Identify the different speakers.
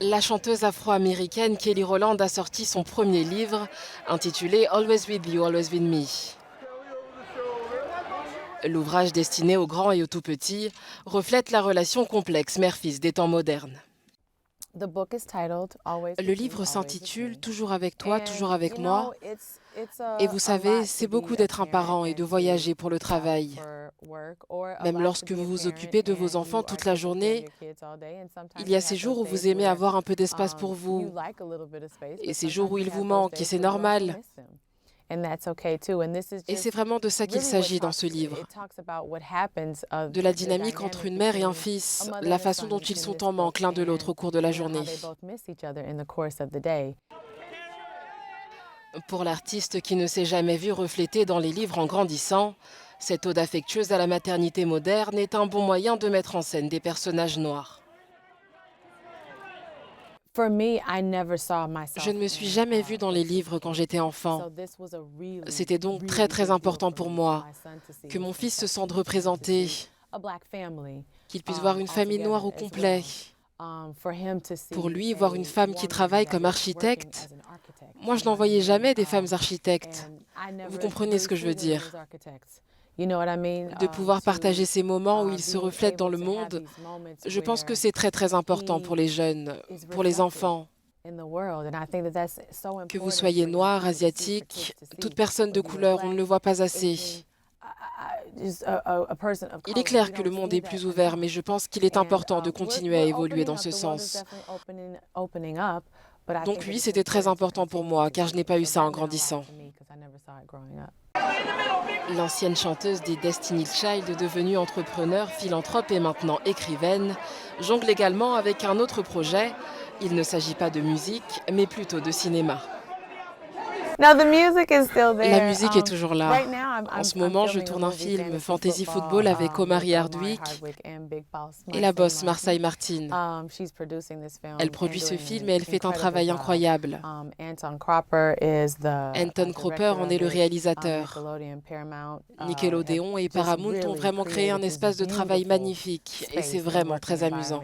Speaker 1: La chanteuse afro-américaine Kelly Rowland a sorti son premier livre, intitulé Always With You, Always With Me. L'ouvrage destiné aux grands et aux tout-petits reflète la relation complexe mère-fils des temps modernes. Le livre s'intitule Toujours avec toi, toujours avec moi. Et vous savez, c'est beaucoup d'être un parent et de voyager pour le travail. Même lorsque vous vous occupez de vos enfants toute la journée, il y a ces jours où vous aimez avoir un peu d'espace pour vous, et ces jours où il vous manque, et c'est normal. Et c'est vraiment de ça qu'il s'agit dans ce livre, de la dynamique entre une mère et un fils, la façon dont ils sont en manque l'un de l'autre au cours de la journée. Pour l'artiste qui ne s'est jamais vu reflété dans les livres en grandissant, cette ode affectueuse à la maternité moderne est un bon moyen de mettre en scène des personnages noirs. Je ne me suis jamais vue dans les livres quand j'étais enfant. C'était donc très très important pour moi que mon fils se sente représenté, qu'il puisse voir une famille noire au complet. Pour lui, voir une femme qui travaille comme architecte, moi je n'en voyais jamais des femmes architectes. Vous comprenez ce que je veux dire? De pouvoir partager ces moments où ils se reflètent dans le monde, je pense que c'est très très important pour les jeunes, pour les enfants. Que vous soyez noir, asiatique, toute personne de couleur, on ne le voit pas assez. Il est clair que le monde est plus ouvert, mais je pense qu'il est important de continuer à évoluer dans ce sens. Donc oui, c'était très important pour moi, car je n'ai pas eu ça en grandissant. L'ancienne chanteuse des Destiny Child, devenue entrepreneur, philanthrope et maintenant écrivaine, jongle également avec un autre projet. Il ne s'agit pas de musique, mais plutôt de cinéma. La musique est toujours là. En ce moment, je tourne un film, Fantasy Football, avec Omari Hardwick et la boss Marsai Martin. Elle produit ce film et elle fait un travail incroyable. Anton Cropper en est le réalisateur. Nickelodeon et Paramount ont vraiment créé un espace de travail magnifique et c'est vraiment très amusant.